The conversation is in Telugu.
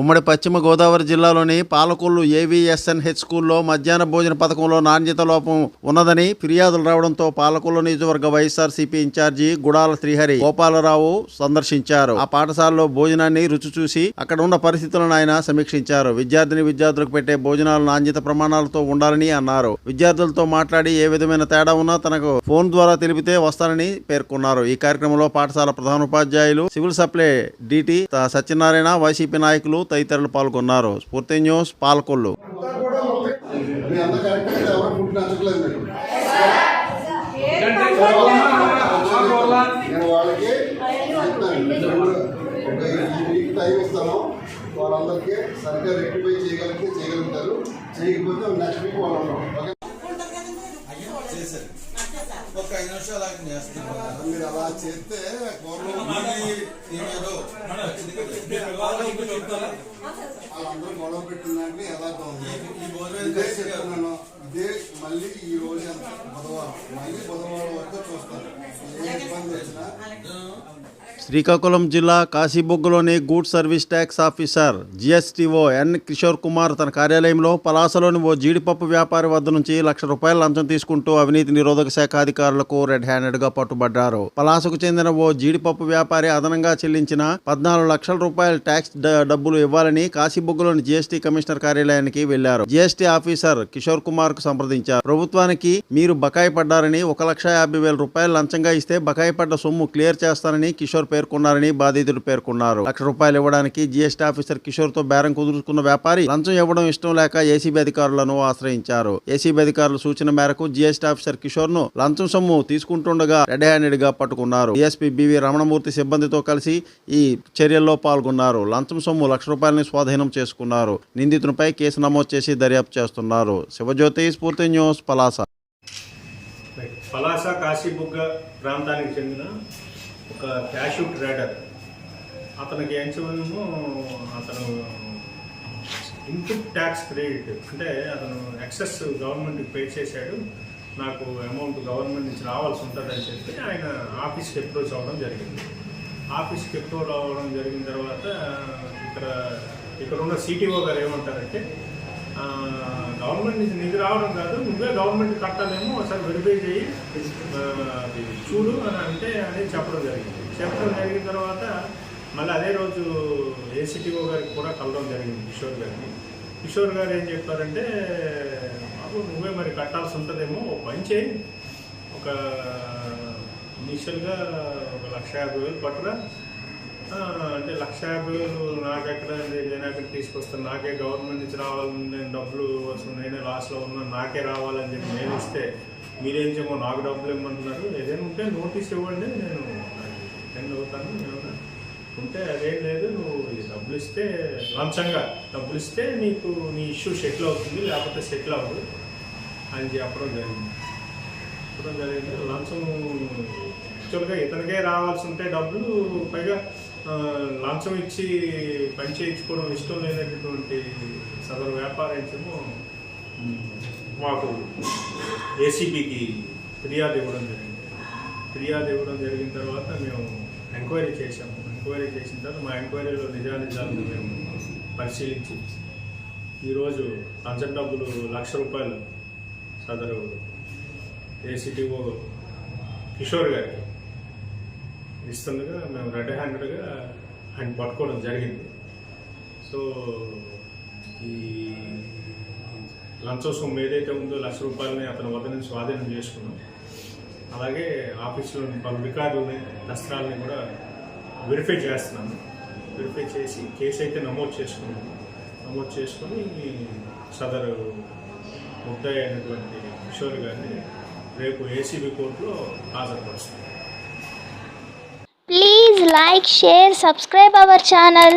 ఉమ్మడి పశ్చిమ గోదావరి జిల్లాలోని పాలకొల్లు ఏవిఎస్ఎన్హెచ్ స్కూల్లో మధ్యాహ్న భోజన పథకంలో నాణ్యత లోపం ఉన్నదని ఫిర్యాదులు రావడంతో పాలకొల్లు నియోజకవర్గ వైఎస్ఆర్సీపీ ఇన్ఛార్జి గుడాల శ్రీహరి గోపాలరావు సందర్శించారు. ఆ పాఠశాలలో భోజనాన్ని రుచి చూసి అక్కడ ఉన్న పరిస్థితులను ఆయన సమీక్షించారు. విద్యార్థులకు పెట్టే భోజనాలు నాణ్యత ప్రమాణాలతో ఉండాలని అన్నారు. విద్యార్థులతో మాట్లాడి ఏ విధమైన తేడా ఉన్నా తనకు ఫోన్ ద్వారా తెలిపితే వస్తానని పేర్కొన్నారు. ఈ కార్యక్రమంలో పాఠశాల ప్రధానోపాధ్యాయులు, civil supply DT Satyanarayana, YCP నాయకులు తదితరులు పాల్గొన్నారు. స్ఫూర్తి న్యూస్, పాలకొల్లు. వాళ్ళందరికీ సరిగ్గా రెక్టిఫై చేయగలుగుతారు. చేయకపోతే నెక్స్ట్ వీక్ వాళ్ళు ఒక 5 నిమిషాలు చేస్తున్నారు. మీరు అలా చేస్తే వాళ్ళందరూ గొడవ పెట్టిందంటే యథార్థం ఉంది. చెప్తున్నాను, ఇదే మళ్ళీ ఈ రోజు బుధవారం, మళ్ళీ బుధవారం వరకు చూస్తాను. ఏ ఇబ్బంది వచ్చినా. శ్రీకాకుళం జిల్లా కాశీబుగ్గలోని గూడ్స్ సర్వీస్ ట్యాక్స్ ఆఫీసర్ జిఎస్టీఓ ఎన్ కిషోర్ కుమార్ తన కార్యాలయంలో పలాసలోని ఓ జీడిపప్పు వ్యాపారి వద్ద నుంచి ₹1,00,000 లంచం తీసుకుంటూ అవినీతి నిరోధక శాఖ అధికారులకు రెడ్ హ్యాండెడ్ గా పట్టుబడ్డారు. పలాసకు చెందిన ఓ జీడిపప్పు వ్యాపారి అదనంగా చెల్లించిన ₹14 లక్షల ట్యాక్స్ డబ్బులు ఇవ్వాలని కాశీబుగ్గలోని జీఎస్టీ కమిషనర్ కార్యాలయానికి వెళ్లారు. జీఎస్టీ ఆఫీసర్ కిషోర్ కుమార్ కు సంప్రదించారు. ప్రభుత్వానికి మీరు బకాయి పడ్డారని ₹1,50,000 లంచంగా ఇస్తే బకాయి పడ్డ సొమ్ము క్లియర్ చేస్తానని కిషోర్ పేర్కొన్నారని బాధితుడు పేర్కొన్నారు. ₹1,00,000 ఇవ్వడానికి జీఎస్టీ ఆఫీసర్ కిషోర్ తో బేరం కుదుర్చుకున్న వ్యాపారి లంచం ఇవ్వడం ఇష్టం లేక ఏసీబీ అధికారులను ఆశ్రయించారు. ఏసీబీ అధికారుల సూచన మేరకు జీఎస్టీ ఆఫీసర్ కిషోర్ ను లంచం సొమ్ము తీసుకుంటుండగా రెడ్ హ్యాండెడ్ గా పట్టుకున్నారు. డీఎస్పీ బివి రమణమూర్తి సిబ్బందితో కలిసి ఈ చర్యల్లో పాల్గొన్నారు. లంచం సొమ్ము ₹1,00,000 స్వాధీనం చేసుకున్నారు. నిందితునిపై కేసు నమోదు చేసి దర్యాప్తు చేస్తున్నారు. శివజ్యోతి, స్ఫూర్తి న్యూస్, పలాస. పలాస కాశీబుగ్గ ప్రాంతానికి చెందిన ఒక క్యాషూ ట్రేడర్, అతనికి ఎంచమేమో అతను ఇన్పుట్ ట్యాక్స్ క్రెడిట్ అంటే అతను ఎక్సెస్ గవర్నమెంట్కి పే చేశాడు, నాకు అమౌంట్ గవర్నమెంట్ నుంచి రావాల్సి ఉంటుందని చెప్పి ఆయన ఆఫీస్కి అప్రోచ్ అవ్వడం జరిగింది. ఆఫీస్కి అప్రోచ్ అవ్వడం జరిగిన తర్వాత ఇక్కడ ఉన్న సిటీఓ గారు ఏమంటారంటే, గవర్నమెంట్ నుంచి నిధి రావడం కాదు, నువ్వే గవర్నమెంట్ కట్టాలేమో ఒకసారి వెరిఫై చేయి, అది చూడు అని అనేది చెప్పడం జరిగిన తర్వాత మళ్ళీ అదే రోజు ఏసీటీఓ గారికి కూడా కలవడం జరిగింది కిషోర్ గారు ఏం చెప్పారంటే, బాబు నువ్వే మరి కట్టాల్సి ఉంటుందేమో, పని చేయి, ఒక ఇనిషియల్గా ₹1,50,000 పట్టురా, అంటే ₹1,50,000 నాకెక్కడ నేను అక్కడ తీసుకొస్తాను, నాకే గవర్నమెంట్ నుంచి రావాలని, నేను డబ్బులు వస్తుంది, నేనే లాస్లో ఉన్నాను, నాకే రావాలని చెప్పి నేను ఇస్తే మీరేం చేయమో నాకు డబ్బులు ఇవ్వమంటున్నారు, ఏదైనా ఉంటే నోటీస్ ఇవ్వండి, నేను అటెండ్ అవుతాను, ఏమన్నా ఉంటే అదేం లేదు, నువ్వు డబ్బులు ఇస్తే లంచంగా డబ్బులు ఇస్తే నీకు నీ ఇష్యూ సెటిల్ అవుతుంది, లేకపోతే సెటిల్ అవ్వదు అని చెప్పడం జరిగింది. లంచం యాక్చువల్గా ఇతనికే రావాల్సి ఉంటే డబ్బులు, పైగా లంచం ఇచ్చి పని చేయించుకోవడం ఇష్టం లేనటువంటి సదరు వ్యాపారేమో మాకు ఏసీబీకి ఫిర్యాదు ఇవ్వడం జరిగిన తర్వాత మేము ఎంక్వైరీ చేసాము. ఎంక్వైరీ చేసిన తర్వాత మా ఎంక్వైరీలో నిజానిజాలను మేము పరిశీలించి ఈరోజు లంచం డబ్బులు ₹1,00,000 సదరు ఏసీటీఓ కిషోర్ గారికి ఇస్తుండగా మేము రెడ్ హ్యాండెడ్గా ఆయన పట్టుకోవడం జరిగింది. సో ఈ లంచం సొమ్ము ఏదైతే ఉందో ₹1,00,000 అతని వద్ద నుంచి స్వాధీనం చేసుకున్నాం. అలాగే ఆఫీసులోని పలు రికార్డులని, దస్త్రాలని కూడా వెరిఫై చేస్తున్నాము. వెరిఫై చేసి కేసు అయితే నమోదు చేసుకొని సదరు ముద్దాయి అయినటువంటి కిషోర్ గారిని రేపు ఏసీబీ కోర్టులో హాజరుపరుస్తాం. Please like, share, subscribe our channel.